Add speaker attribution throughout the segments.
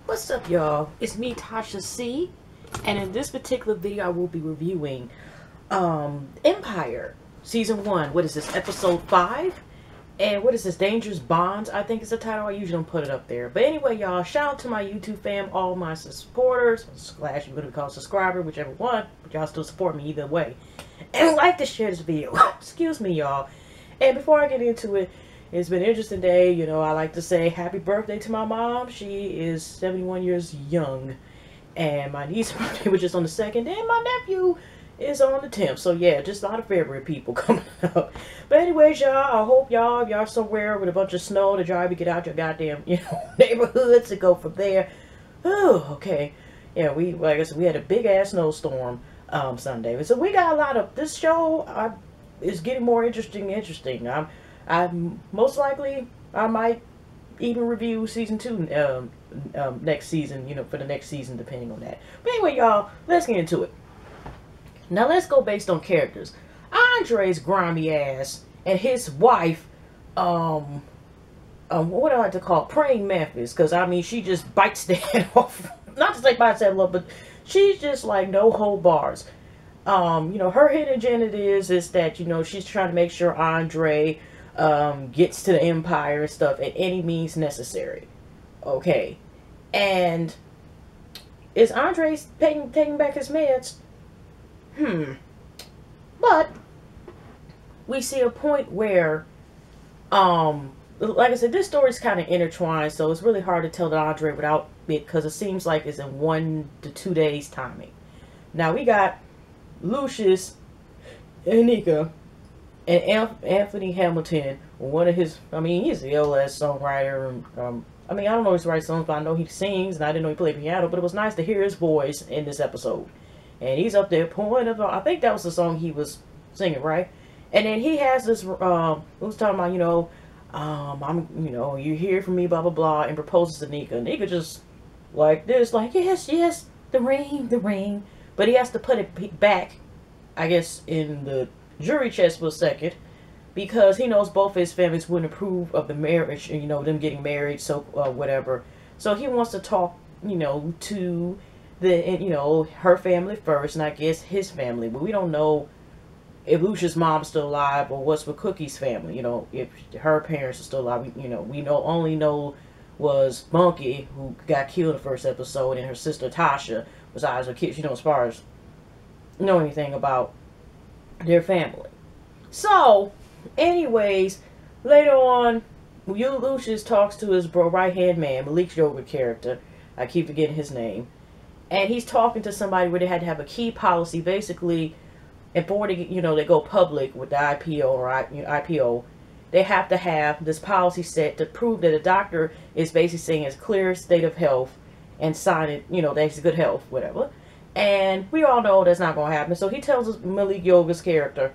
Speaker 1: What's up, y'all? It's me, Tasha C, and in this particular video I will be reviewing Empire Season 1. What is this, Episode 5? And what is this, Dangerous Bonds, I think is the title. I usually don't put it up there. But anyway, y'all, shout out to my YouTube fam, all my supporters, slash you're going to call subscriber, whichever one, but y'all still support me either way. And like to share this video. Excuse me, y'all. And before I get into it, it's been an interesting day. You know, I like to say happy birthday to my mom. She is 71 years young. And my niece's birthday was just on the 2nd. And my nephew is on the 10th. So yeah, just a lot of favorite people coming up. But anyways, y'all, I hope y'all somewhere with a bunch of snow to drive you get out your goddamn, neighborhoods to go from there. Oh, okay. Yeah, like I said, we had a big ass snowstorm Sunday. So we got a lot of this show is getting more interesting. I'm most likely I might even review season 2 next season, for the next season, depending on that. But anyway, y'all, let's get into it. Now let's go based on characters. Andre's grimy ass and his wife, what do I like to call Praying Memphis, because I mean she just bites the head off. Not to say bites that love, but she's just like no hold bars. Her hidden agenda is that she's trying to make sure Andre gets to the Empire and stuff at any means necessary. Okay. And is Andre taking back his meds? But we see a point where like I said, this story's kind of intertwined, so it's really hard to tell that Andre without it, because it seems like it's in 1 to 2 days timing. Now we got Lucius and Nika and Anthony Hamilton, one of his, he's a ill-ass songwriter, and I don't know his right songs, but I know he sings, and I didn't know he played piano, but it was nice to hear his voice in this episode. And he's up there pouring of, I think that was the song he was singing, right? And then he has this, who's talking about, you hear from me, blah, blah, blah, and proposes to Nika. Nika just like this, like, yes, the ring. But he has to put it back, I guess, in the jury chest for a second, because he knows both his families wouldn't approve of the marriage, them getting married, so whatever. So he wants to talk, to the, her family first, and I guess his family. But we don't know if Lucia's mom's still alive or what's with Cookie's family. If her parents are still alive. We only know was Bunky, who got killed in the first episode, and her sister Tasha. Besides her kids, as far as know anything about their family. So, anyways, later on, Lucius talks to his right-hand man, Malik's yoga character. I keep forgetting his name. And he's talking to somebody where they had to have a key policy, basically, and before they, they go public with the IPO or IPO, they have to have this policy set to prove that a doctor is basically saying it's clear state of health and sign it, that he's good health, whatever. And we all know that's not going to happen. So he tells us, Malik Yoga's character,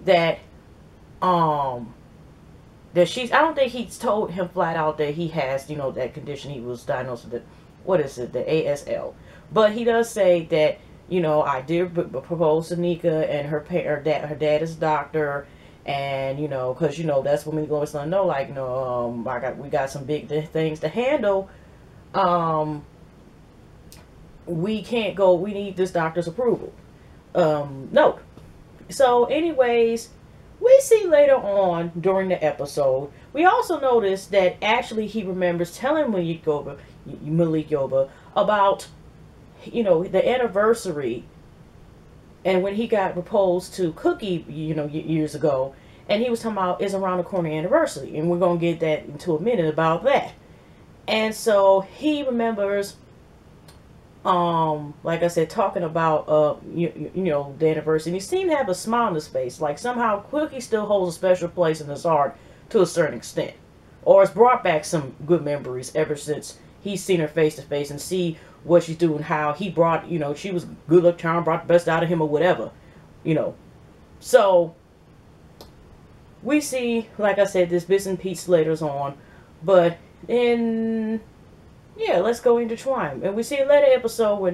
Speaker 1: that I don't think he's told him flat out that he has, that condition he was diagnosed with, the ASL. But he does say that, I did propose to Nika, and her dad is a doctor, and, because, that's what Malik always let him know, like, we got some big things to handle. We can't go, we need this doctor's approval. Note. So, anyways, we see later on during the episode, we also notice that actually he remembers telling Malik Yoba about, the anniversary, and when he got proposed to Cookie, years ago, and he was talking about is around the corner anniversary, and we're going to get that into a minute about that. And so he remembers, like I said, talking about, the anniversary. And he seemed to have a smile on his face. Like somehow Cookie still holds a special place in his heart to a certain extent. Or it's brought back some good memories ever since he's seen her face to face and see what she's doing, how he brought, she was good luck charm, brought the best out of him or whatever, So we see, like I said, this bits and pieces later on. But yeah, let's go intertwine. And we see a later episode where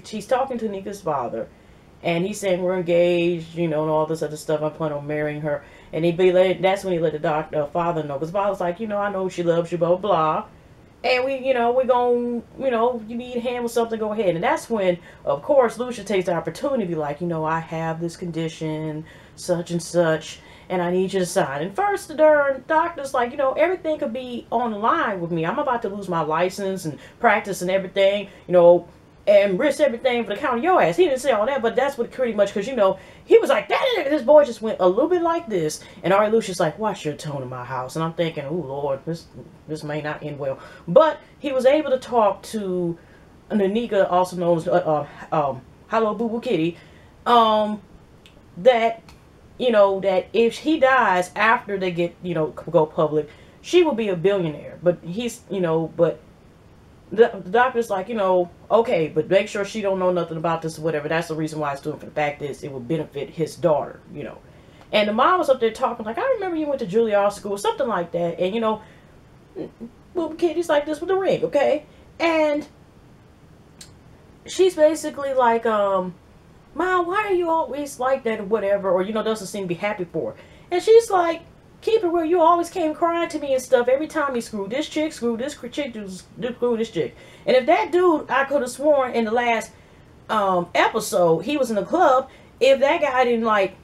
Speaker 1: she's talking to Nika's father, and he's saying we're engaged, and all this other stuff. I'm planning on marrying her. And that's when he let the father know, because the father's like, I know she loves you, blah, blah, blah. And we're going, you need a hand with something, go ahead. And that's when, of course, Lucia takes the opportunity to be like, I have this condition, such and such, and I need you to sign. And first, the darn doctor's like, everything could be on the line with me. I'm about to lose my license and practice and everything, and risk everything for the count of your ass. He didn't say all that, but that's what pretty much, because, he was like, that. This boy just went a little bit like this. And Ari Lucia's like, watch your tone in my house. And I'm thinking, oh, Lord, this may not end well. But he was able to talk to Nanika, also known as Hello Boo Boo Kitty, that, that if he dies after they get, go public, she will be a billionaire. But he's, but the doctor's like, okay, but make sure she don't know nothing about this or whatever. That's the reason why it's doing, for the fact is it would benefit his daughter, And the mom was up there talking like, I remember you went to Juilliard school, something like that. And, well, Kitty's like this with the ring, okay? And she's basically like, Mom, why are you always like that or whatever? Or, doesn't seem to be happy for her. And she's like, keep it real, you always came crying to me and stuff every time he screwed this chick, screwed this chick, screwed this chick. And if that dude, I could have sworn in the last episode, he was in the club, if that guy didn't like,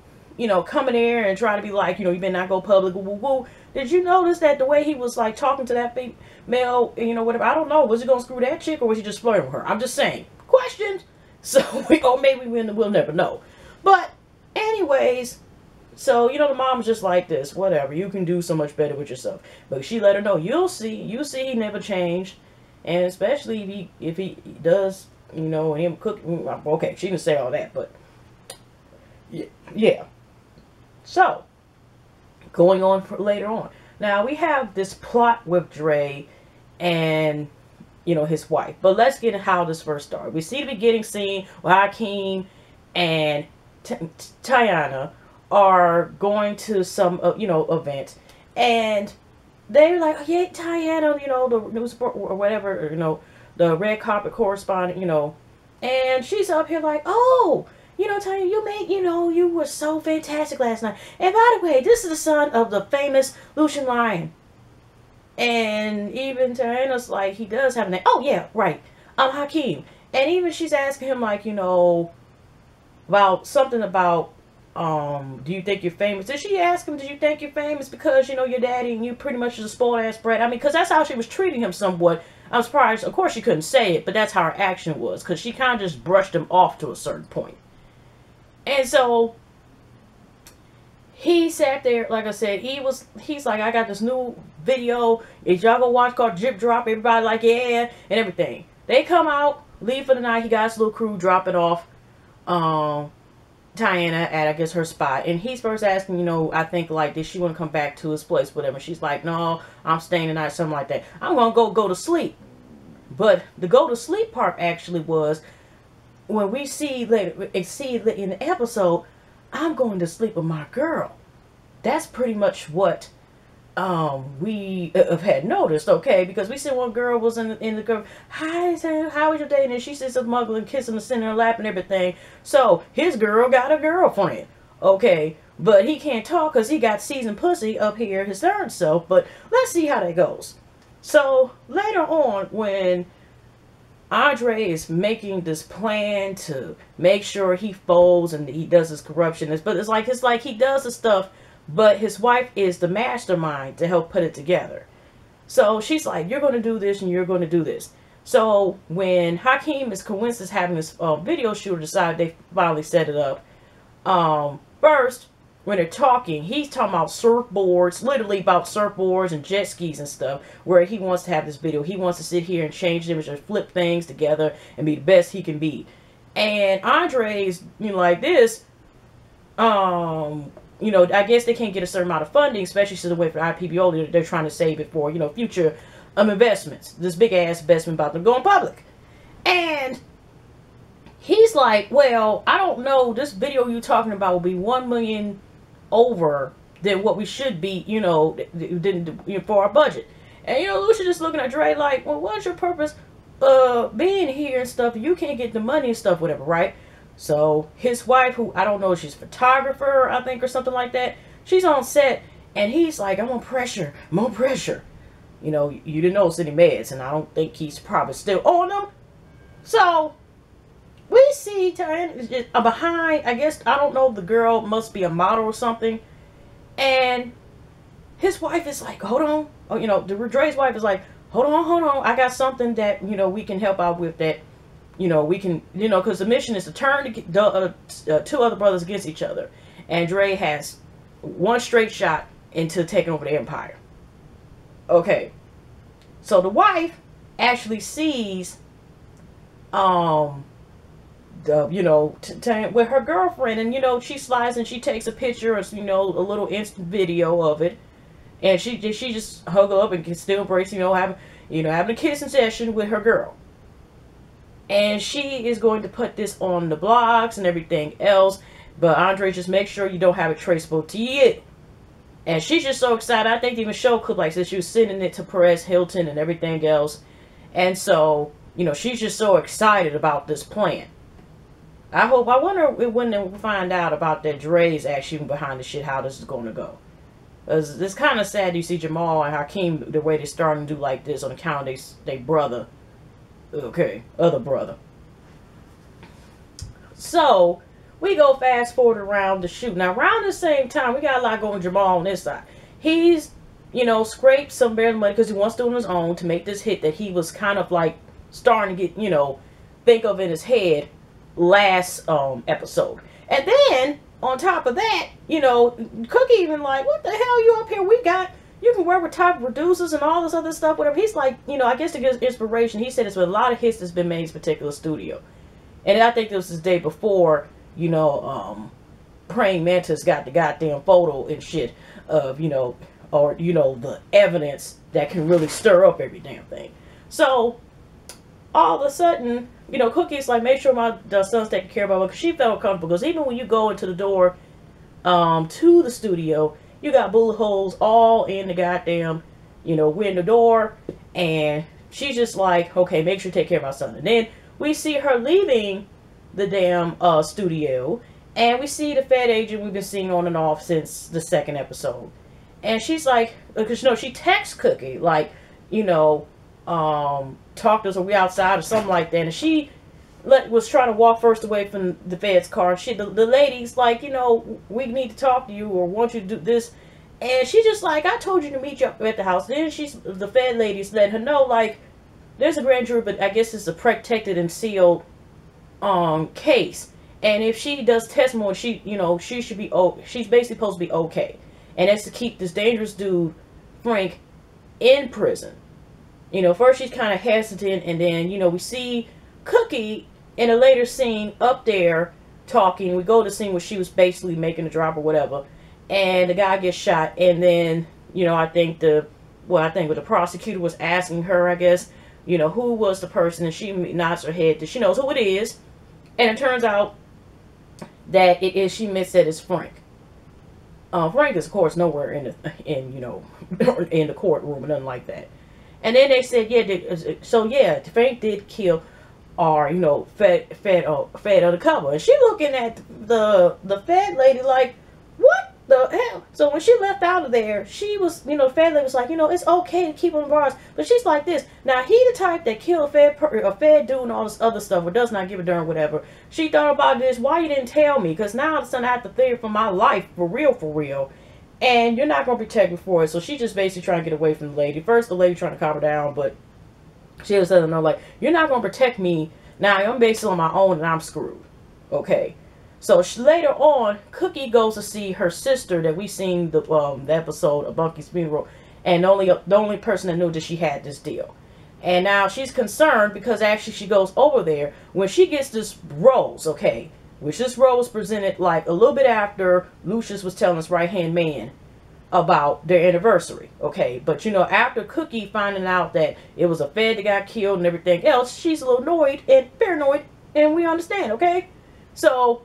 Speaker 1: come in there and try to be like, you better not go public, woo, woo, woo. Did you notice that the way he was like talking to that female, whatever, I don't know, was he gonna screw that chick or was he just flirting with her? I'm just saying, questions. So, or maybe we'll never know. But anyways, so, the mom was just like this, whatever, you can do so much better with yourself. But she let her know, you'll see he never changed. And especially if he does, and him cook, okay, she didn't say all that, but yeah. So, going on later on. Now, we have this plot with Dre and, his wife. But let's get into how this first started. We see the beginning scene where Hakeem and Tiana are going to some, event, and they're like, oh, yeah, Tiana, the news or whatever, or, the red carpet correspondent, and she's up here like, oh, Tiana, you were so fantastic last night. And by the way, this is the son of the famous Lucian Lyon. And even Tiana's like, he does have a name. Oh, yeah, right. I'm Hakeem. And even she's asking him, like, about something about, do you think you're famous? Did she ask him, do you think you're famous because, your daddy and you pretty much is a spoiled ass brat? I mean, because that's how she was treating him somewhat. I'm surprised. Of course, she couldn't say it, but that's how her action was. Because she kind of just brushed him off to a certain point. And so, he sat there, like I said, he's like, I got this new video. If y'all go watch called Drip Drop, everybody like, yeah, and everything. They come out, leave for the night. He got his little crew, drop it off. Tiana at, I guess, her spot. And he's first asking, I think, like, did she want to come back to his place, whatever. She's like, no, I'm staying tonight, something like that. I'm going to go to sleep. But the go to sleep part actually was, when we see later, in the episode, I'm going to sleep with my girl. That's pretty much what we have had noticed, okay? Because we said one girl was in the girl, hi, how was your day? And then she sits up muggling, kissing the center of her lap and everything. So his girl got a girlfriend, okay? But he can't talk because he got seasoned pussy up here, his third self. But let's see how that goes. So later on, when Andre is making this plan to make sure he folds and he does his corruption, but it's like he does the stuff, but his wife is the mastermind to help put it together. So she's like, you're going to do this and you're going to do this. So when Hakeem is coincidence having this video shooter decide they finally set it up, first, when they're talking, he's talking about surfboards, literally about surfboards and jet skis and stuff, where he wants to have this video. He wants to sit here and change the image and flip things together and be the best he can be. And Andre's, like this, I guess they can't get a certain amount of funding, especially since the way for IPBO, they're trying to save it for, future investments. This big ass investment about them going public. And he's like, well, I don't know, this video you're talking about will be 1 million over than what we should be, for our budget. And, Lucia just looking at Dre like, well, what's your purpose being here and stuff? You can't get the money and stuff, whatever, right? So his wife, who I don't know, she's a photographer, I think, or something like that, she's on set, and he's like, I'm on pressure. You know, you didn't notice any meds, and I don't think he's probably still on them. So we see behind, I guess, I don't know, the girl must be a model or something. And his wife is like, hold on. Oh, you know, Dre's wife is like, hold on. I got something that, you know, we can help out with that. You know, we can, you know, because the mission is to turn the two other brothers against each other. And Dre has one straight shot into taking over the empire. Okay. So the wife actually sees, you know, with her girlfriend, and, you know, she slides and she takes a picture of, you know, a little instant video of it. And she just hug up and can still embrace, you know, having a kissing session with her girl. And she is going to put this on the blogs and everything else. But Andre, just make sure you don't have it traceable to you. And she's just so excited. I think they even showed clip like this. She was sending it to Perez Hilton and everything else. And so, you know, she's just so excited about this plan. I wonder when they find out about that Dre's actually behind the shit, how this is going to go. Because it's kind of sad you see Jamal and Hakeem, the way they're starting to do like this on account of their brother. Okay, other brother. So, we go fast forward around the shoot. Now, around the same time, we got a lot going with Jamal on this side. He's, you know, scraped some bear money because he wants to do on his own to make this hit that he was kind of like starting to get, you know, think of in his head last episode. And then, on top of that, you know, Cookie even like, what the hell you up here? You can work with top producers and all this other stuff, whatever. He's like, you know, I guess to get inspiration, he said it's with a lot of hits that's been made in this particular studio. And I think this was the day before, you know, Praying Mantis got the goddamn photo and shit of, you know, or, you know, the evidence that can really stir up every damn thing. So, all of a sudden, you know, Cookie's like, make sure my son's taken care of, because she felt comfortable. Because even when you go into the door to the studio, you got bullet holes all in the goddamn, you know, window door. And she's just like, okay, make sure you take care of my son. And then we see her leaving the damn studio. And we see the Fed agent we've been seeing on and off since the second episode. And she's like, because, you know, she texts Cookie, like, you know, talk to us, are we outside or something like that. And she was trying to walk first away from the Fed's car. The lady's like, you know, we need to talk to you or want you to do this. And she's just like, I told you to meet you up at the house. Then the Fed lady's let her know, like, there's a grand jury, but I guess it's a protected and sealed case. And if she does testimony, she should be, she's basically supposed to be okay. And that's to keep this dangerous dude, Frank, in prison. You know, first she's kind of hesitant, and then, you know, we see Cookie in a later scene up there talking. We go to the scene where she was basically making a drop or whatever, and the guy gets shot. And then, you know, I think what the prosecutor was asking her, I guess, you know, who was the person, and she nods her head that she knows who it is. And it turns out that it is, she admits that it's Frank. Frank is, of course, nowhere in the courtroom or nothing like that. And then they said, Frank did kill our, you know, Fed undercover. And she looking at the Fed lady like, what the hell? So when she left out of there, she was, you know, the Fed lady was like, you know, it's okay to keep on bars. But she's like this. Now, he the type that killed a Fed dude and all this other stuff, or does not give a darn whatever. She thought about this. Why you didn't tell me? Because now I'm starting to have to fear for my life, for real. And you're not going to protect me for it. So she just basically trying to get away from the lady. First, the lady trying to calm her down, but she was letting her know, like, you're not going to protect me. Now, I'm basically on my own and I'm screwed. Okay. So later on, Cookie goes to see her sister that we seen the episode of Bunky's funeral. And the only person that knew that she had this deal. And now she's concerned because actually she goes over there when she gets this rose, okay. Which this rose presented like a little bit after Lucius was telling his right-hand man about their anniversary, okay? But, you know, after Cookie finding out that it was a Fed that got killed and everything else, she's a little annoyed and paranoid, and we understand, okay? So,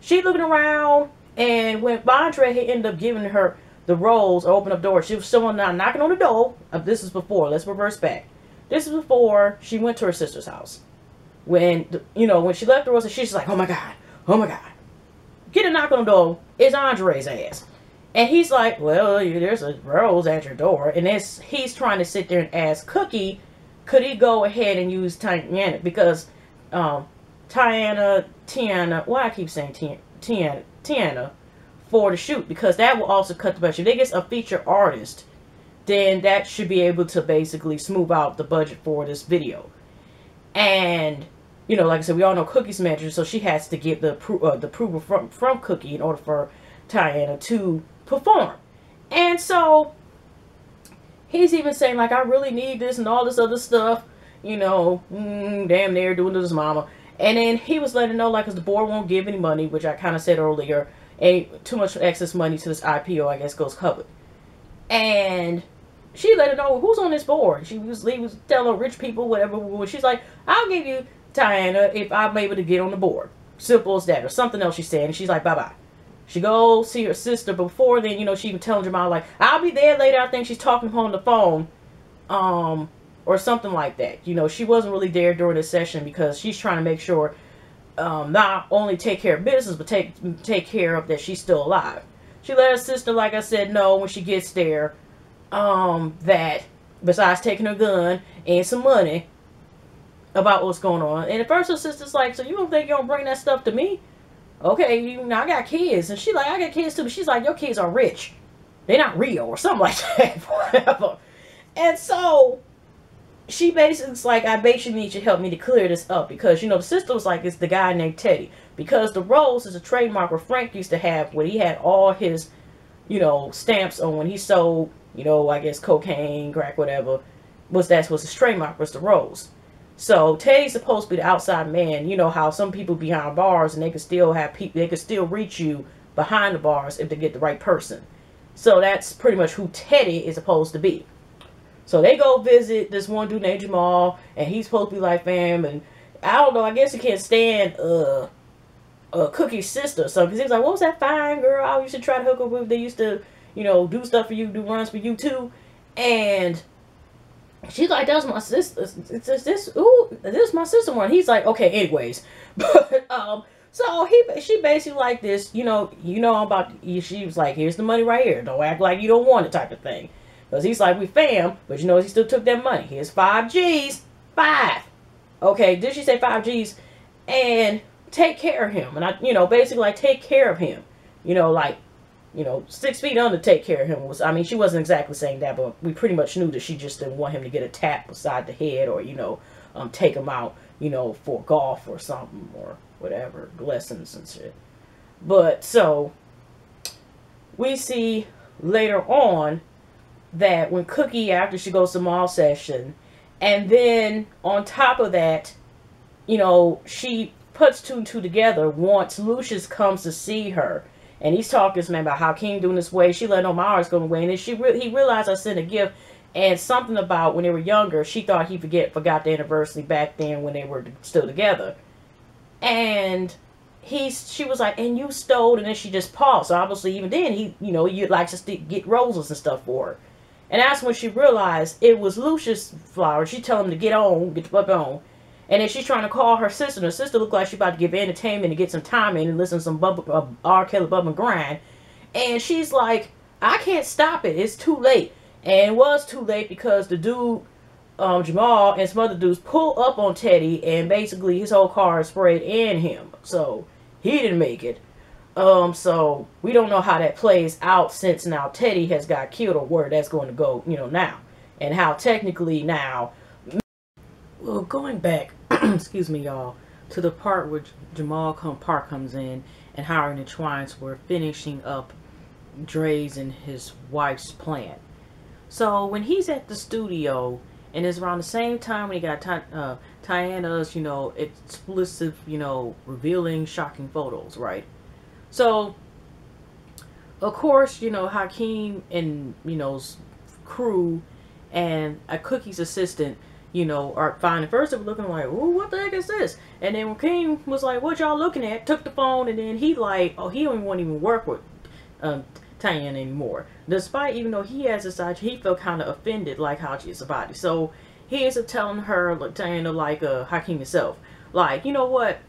Speaker 1: she looking around, and when Bondre had ended up giving her the rose or open up doors, she was someone now knocking on the door. This is before, let's reverse back. This is before she went to her sister's house. When, you know, when she left the rose, she's like, oh my God. Get a knock on the door. It's Andre's ass. And he's like, well, there's a rose at your door. And he's trying to sit there and ask Cookie, could he go ahead and use Tiana? Because Tiana, why I keep saying Tiana, for the shoot. Because that will also cut the budget. If they get a feature artist, then that should be able to basically smooth out the budget for this video. And, you know, like I said, we all know Cookie's manager, so she has to get the approval from Cookie in order for Tiana to perform. And so he's even saying, like, I really need this and all this other stuff, you know, damn near doing to his mama. And then he was letting her know, like, because the board won't give any money, which I kind of said earlier, too much excess money to this IPO, I guess, goes covered. And she let her know who's on this board. He was telling rich people, whatever. She's like, I'll give you Tiana if I'm able to get on the board. Simple as that. Or something else she said. And she's like, bye-bye. She goes see her sister. Before then, you know, she even telling Jamal, like, I'll be there later. I think she's talking on the phone. Or something like that. You know, she wasn't really there during the session because she's trying to make sure not only take care of business, but take care of that she's still alive. She let her sister, like I said, know when she gets there, that besides taking her gun and some money about what's going on. And at first her sister's like, so you don't think you're gonna bring that stuff to me? Okay, you know, I got kids. And she's like, I got kids too. But she's like, your kids are rich. They're not real or something like that. Whatever. And so she basically's like, I basically need you to help me to clear this up. Because, you know, the sister was like, it's the guy named Teddy. Because the rose is a trademark where Frank used to have when he had all his, you know, stamps on when he sold, you know, I guess cocaine, crack, whatever. That was his trademark, was the rose. So Teddy's supposed to be the outside man. You know how some people behind bars and they can still have people, they can still reach you behind the bars if they get the right person. So that's pretty much who Teddy is supposed to be. So they go visit this one dude named Jamal, and he's supposed to be like fam, and I don't know, I guess he can't stand Cookie's sister or something. Because he was like, what was that fine girl I used to try to hook up with? They used to, you know, do stuff for you, do runs for you too. And she's like, that was my sister. This my sister one. He's like, okay, anyways. But so she basically like this, you know about, she was like, here's the money right here. Don't act like you don't want it type of thing. Because he's like, we fam, but you know, he still took that money. Here's 5 G's. 5. Okay, did she say 5 G's? And take care of him. And I, you know, basically like take care of him. You know, like, you know, 6 feet under take care of him was, I mean, she wasn't exactly saying that, but we pretty much knew that she just didn't want him to get a tap beside the head or, you know, take him out, you know, for golf or something or whatever, lessons and shit. But so we see later on that when Cookie, after she goes to mall session, and then on top of that, you know, she puts 2 and 2 together once Lucius comes to see her. And he's talking to me about how King doing this way. She let know my heart's going away. And then he realized I sent a gift. And something about when they were younger, she thought he forgot the anniversary back then when they were still together. And she was like, and you stole. And then she just paused. So obviously even then, he likes to get roses and stuff for her. And that's when she realized it was Lucius flowers. She told him to get the fuck on. And then she's trying to call her sister. And her sister looked like she's about to give entertainment and get some time in and listen to some R. Kelly Bump and Grind. And she's like, I can't stop it. It's too late. And it was too late because the dude, Jamal, and some other dudes pull up on Teddy. And basically his whole car is sprayed in him. So he didn't make it. So we don't know how that plays out since now Teddy has got killed or where that's going to go, you know, now. And how technically now, well, going back, excuse me, y'all, to the part where Jamal Park comes in and Howard and Twines were finishing up Dre's and his wife's plan. So when he's at the studio, and it's around the same time when he got Tiana's, you know, explicit, you know, revealing, shocking photos, right? So, of course, you know, Hakeem and, you know, crew and a Cookie's assistant, you know, are fine. At first they were looking like, ooh, what the heck is this? And then when King was like, what y'all looking at? Took the phone, and then he like, oh, he don't want to even work with Tiana anymore. Despite, even though he has decided, he felt kind of offended, like how she's about it. So he ends up telling her, like, Tiana, like Hakeem himself, like, you know what?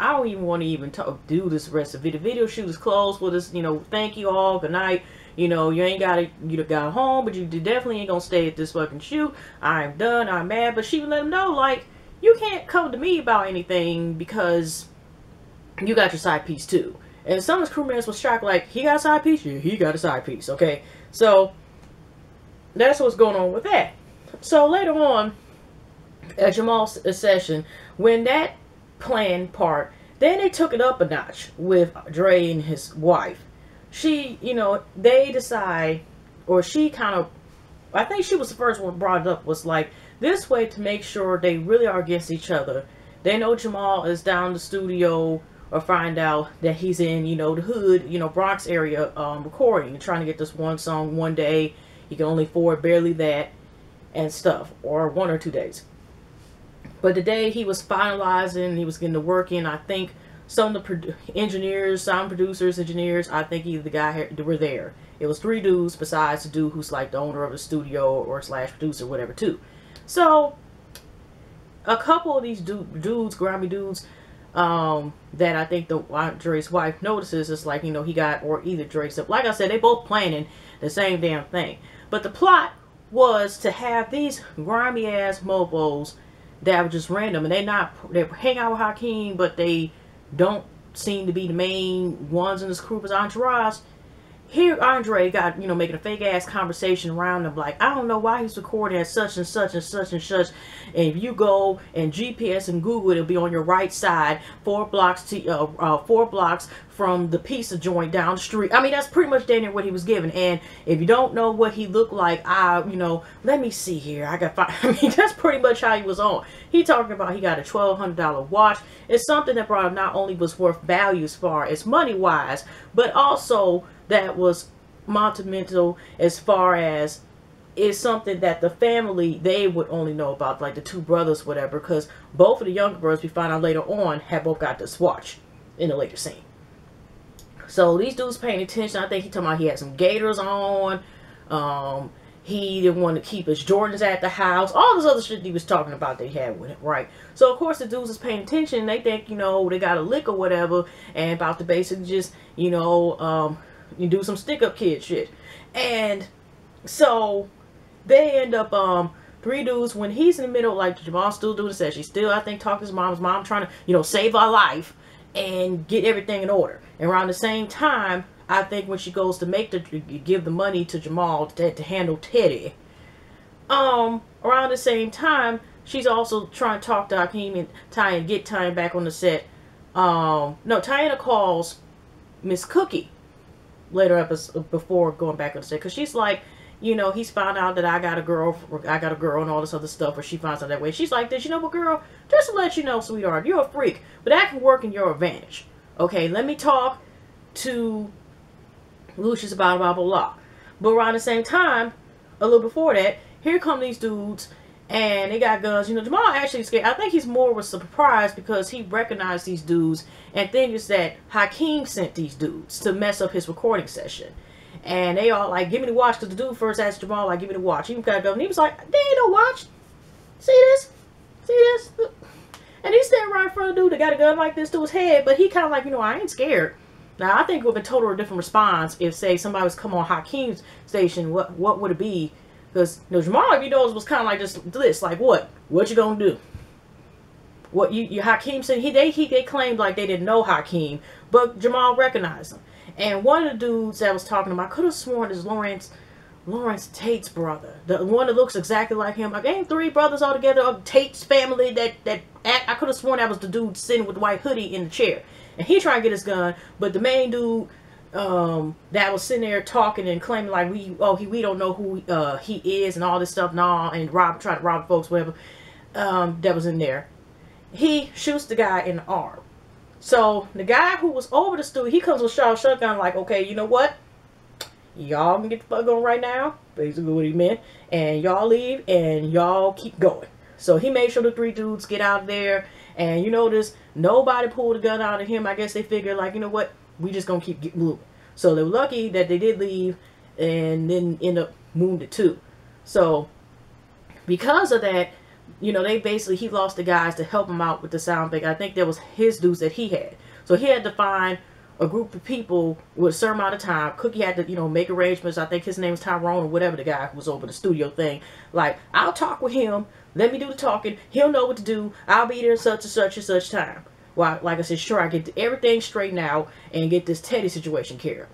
Speaker 1: I don't even want to even do this rest of it. The video shoot is closed with us, you know, thank you all, good night. You know, you ain't got home, but you definitely ain't gonna stay at this fucking shoot. I'm done. I'm mad. But she would let him know, like, you can't come to me about anything because you got your side piece too. And some of his crewmates was shocked, like, he got a side piece? Yeah, he got a side piece, okay? So, that's what's going on with that. So, later on, at Jamal's session, when that plan part, then they took it up a notch with Dre and his wife. She, you know, they decide, or she kind of, I think she was the first one brought it up, was like, this way to make sure they really are against each other. They know Jamal is down the studio, or find out that he's in, you know, the hood, you know, Bronx area, recording, trying to get this one song one day. He can only afford barely that and stuff, or 1 or 2 days. But the day he was finalizing, he was getting to work in, I think some of the engineers, sound producers, engineers, I think either the guy were there. It was 3 dudes besides the dude who's like the owner of the studio or slash producer, whatever, too. So, a couple of these dudes, grimy dudes, that I think Dre's wife notices is like, you know, he got, or either Dre, so like I said, they both planning the same damn thing. But the plot was to have these grimy ass mofos that were just random, and they hang out with Hakeem, but they don't seem to be the main ones in this group as entourage. Here Andre got, you know, making a fake ass conversation around him, like, I don't know why he's recording at such and such and such and such, and if you go and GPS and Google, it'll be on your right side, 4 blocks from the pizza joint down the street. I mean, that's pretty much damn near what he was giving. And if you don't know what he looked like, you know, let me see here. I mean, that's pretty much how he was on. He talking about he got a $1,200 watch. It's something that brought him not only was worth value as far as money wise, but also that was monumental as far as is something that the family, they would only know about, like the 2 brothers, whatever, because both of the younger brothers, we find out later on, have both got this watch in the later scene. So these dudes paying attention. I think he talking about he had some Gators on. He didn't want to keep his Jordans at the house. All this other shit he was talking about that he had with him, right? So, of course, the dudes is paying attention. They think, you know, they got a lick or whatever, and about to basically just, you know, you do some stick-up kid shit. And so they end up 3 dudes, when he's in the middle, like Jamal's still doing the session, he's still, I think, talking to his mom trying to, you know, save our life and get everything in order. And around the same time, I think when she goes to give the money to Jamal to handle Teddy, around the same time, she's also trying to talk to Hakeem and get Tyan back on the set. No, Tiana calls Miss Cookie later before going back on the set, because she's like, you know, he's found out that I got a girl and all this other stuff, or she finds out that way. She's like this, you know what, girl, just to let you know, sweetheart, you're a freak, but that can work in your advantage. Okay, let me talk to Lucius about blah, blah, blah. But around the same time, a little before that, here come these dudes, and they got guns. You know, Jamal actually scared. I think he's more was surprised because he recognized these dudes, and thinks that Hakeem sent these dudes to mess up his recording session. And they all like, give me the watch, because the dude first asked Jamal, like, give me the watch. He got a gun, and he was like, there ain't no watch. See this? See this? And he's standing right in front of the dude that got a gun like this to his head, but he kind of like, you know, I ain't scared. Now, I think it would have been totally different response if, say, somebody was come on Hakeem's station. What would it be? Because, you know, Jamal, if you know, was kind of like this, like, what? What you gonna do? What Hakeem said, they claimed like they didn't know Hakeem, but Jamal recognized him. And one of the dudes that was talking to him, I could have sworn is Lawrence Tate's brother, the one that looks exactly like him. Like, ain't 3 brothers all together of Tate's family that I could have sworn that was the dude sitting with the white hoodie in the chair. And he tried to get his gun, but the main dude that was sitting there talking and claiming like we don't know who he is and all this stuff, and try to rob folks, whatever, that was in there. He shoots the guy in the arm. So the guy who was over the studio, he comes with a shotgun, like, okay, you know what? Y'all can get the fuck on right now. Basically what he meant. And y'all leave and y'all keep going. So he made sure the 3 dudes get out of there. And you notice nobody pulled a gun out of him. I guess they figured, like, you know what? We just gonna keep moving. So they were lucky that they did leave and then end up wounded too. So because of that, you know, he lost the guys to help him out with the sound thing. I think there was his dudes that he had. So he had to find a group of people with a certain amount of time. Cookie had to, make arrangements. I think his name is Tyrone or whatever, the guy who was over the studio thing. Like, I'll talk with him. Let me do the talking. He'll know what to do. I'll be there such and such and such time. Well, like I said, sure, I get everything straightened out and get this Teddy situation care of.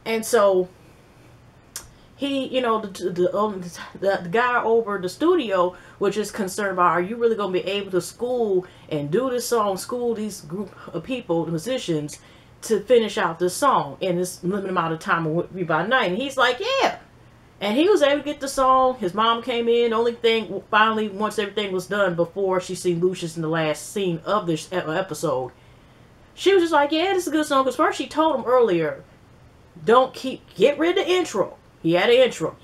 Speaker 1: And so he, the guy over the studio was just concerned about, are you really going to be able to school and do this song, school these group of people, the musicians, to finish out this song in this limited amount of time, would be by night? And he's like, yeah. And he was able to get the song. His mom came in. Only thing, finally, once everything was done, before she seen Lucius in the last scene of this episode, she was just like, yeah, this is a good song. Because first she told him earlier, get rid of the intro. He had an intro,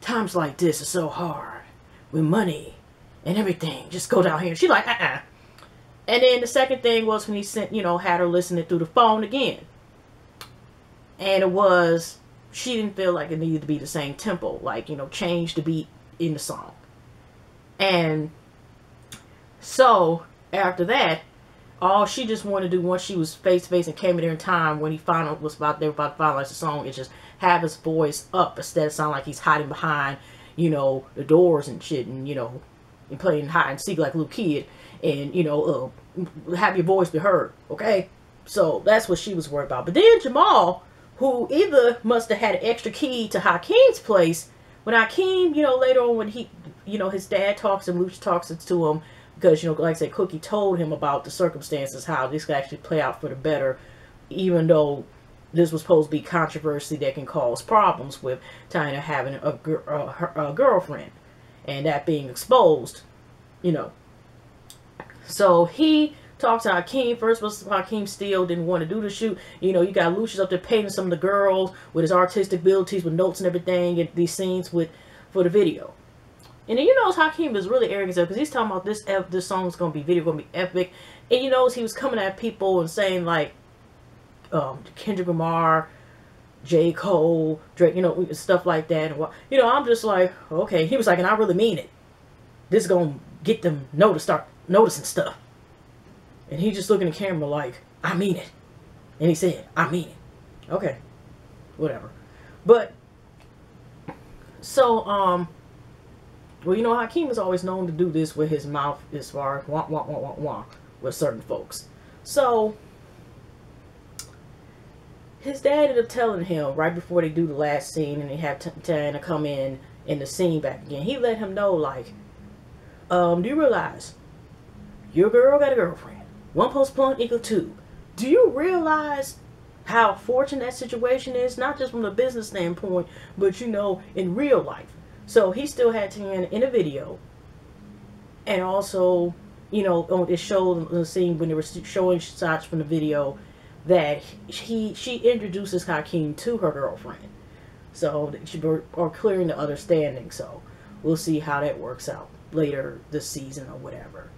Speaker 1: times like this are so hard with money and everything. Just go down here. She's like, And then the second thing was when he sent, had her listening through the phone again. And it was, she didn't feel like it needed to be the same tempo. Like, change the beat in the song. And so, after that, all she just wanted to do once she was face to face and came in there in time when they were about to finalize the song, is just have his voice up instead of sound like he's hiding behind, the doors and shit, and, and playing hide and seek like a little kid, and, have your voice be heard, okay? So that's what she was worried about. But then Jamal, who either must have had an extra key to Hakeem's place, when Hakeem, later on when he, his dad talks and Luch talks to him, because, like I said, Cookie told him about the circumstances, how this could actually play out for the better, even though this was supposed to be controversy that can cause problems with Tina having a girlfriend, and that being exposed, So he talked to Hakeem. First was Hakeem still didn't want to do the shoot. You got Lucius up there painting some of the girls with his artistic abilities, with notes and everything, and these scenes for the video. And then Hakeem is really arrogant because he's talking about this song's gonna be going to be epic, and he was coming at people and saying like Kendrick Lamar, J. Cole, Drake, stuff like that. And I'm just like, okay. He was like, and I really mean it. This is gonna get them start noticing stuff. And he just looking at the camera like, I mean it. And he said, I mean it. Okay, whatever. But so well, Hakeem is always known to do this with his mouth as far as wah, wah, wah, wah, wah, with certain folks. So, his dad ended up telling him, right before they do the last scene and they have time to come in the scene back again, he let him know, like, do you realize your girl got a girlfriend? 1 + 1 = 2. Do you realize how fortunate that situation is? Not just from the business standpoint, but, in real life. So he still had to in a video, and also, it showed the scene when they were showing shots from the video that she introduces Hakeem to her girlfriend. So she are clearing the understanding. So we'll see how that works out later this season or whatever.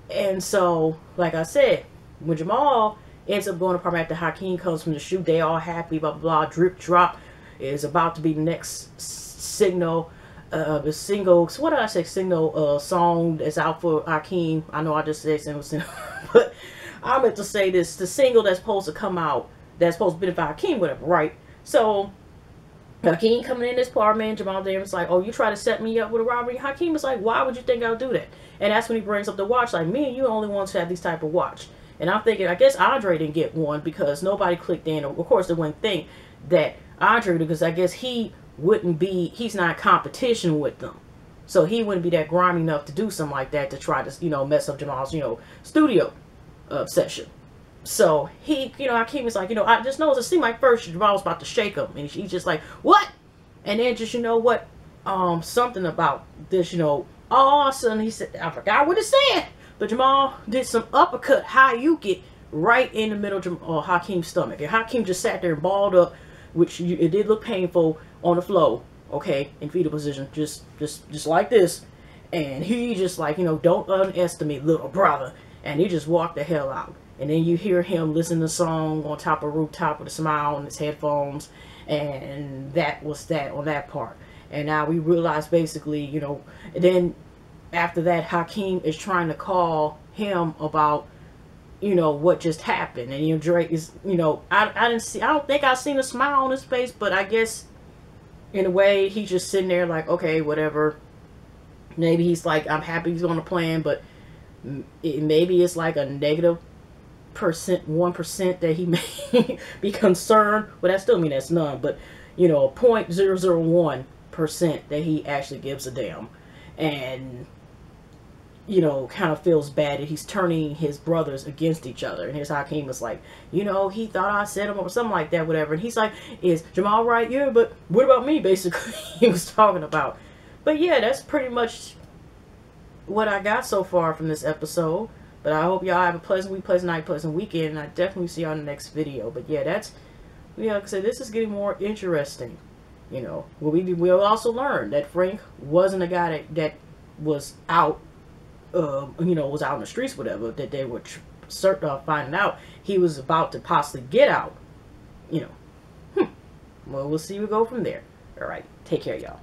Speaker 1: And so, like I said, when Jamal ends up going to apartment after Hakeem comes from the shoot, they all happy, blah, blah, blah, drip, drop is about to be the next single, the single, so what did I say, single song that's out for Hakeem. I know I just said single, but I meant to say this, the single that's supposed to come out, that's supposed to benefit Hakeem, whatever, right? So, Hakeem coming in this apartment, Jamal there was like, oh, you try to set me up with a robbery? Hakeem was like, why would you think I'll do that? And that's when he brings up the watch, like, me and you only want to have these type of watch. And I'm thinking, I guess Andre didn't get one because nobody clicked in. Of course, they wouldn't think that Andre, because I guess he's not in competition with them. So he wouldn't be that grimy enough to do something like that to try to, mess up Jamal's, studio session. So he, Hakeem was like, I just know it seemed like first Jamal was about to shake him. And he's just like, what? And then just, something about this, all of a sudden he said, I forgot what it said. But Jamal did some uppercut, high you get, right in the middle of Hakeem's stomach. And Hakeem just sat there and balled up, which it did look painful on the floor, okay, in fetal position, just like this. And he just like, don't underestimate little brother. And he just walked the hell out. And then you hear him listen to the song on top of a rooftop with a smile on his headphones. And that was that on that part. And now we realize basically, and then after that, Hakeem is trying to call him about you know, what just happened. And, you know, Drake is, you know, I don't think I seen a smile on his face, but I guess in a way he's just sitting there like, okay, whatever. Maybe he's like, I'm happy he's on the plan, but maybe it's like a negative 1% that he may be concerned. Well, that still mean that's none, but you know, 0.001% that he actually gives a damn. And you know, kind of feels bad that he's turning his brothers against each other. And here's Hakeem was like, you know, he thought I said him or something like that, whatever. And he's like, is Jamal right? Yeah, but what about me, basically, he was talking about. But yeah, that's pretty much what I got so far from this episode. But I hope y'all have a pleasant week, pleasant night, pleasant weekend. And I definitely see y'all in the next video. But yeah, that's, yeah, like I said, this is getting more interesting. You know, we'll also learn that Frank wasn't a guy that was out, you know, was out in the streets, whatever, that they were finding out he was about to possibly get out, you know. Well, we'll see. We go from there. All right. Take care, y'all.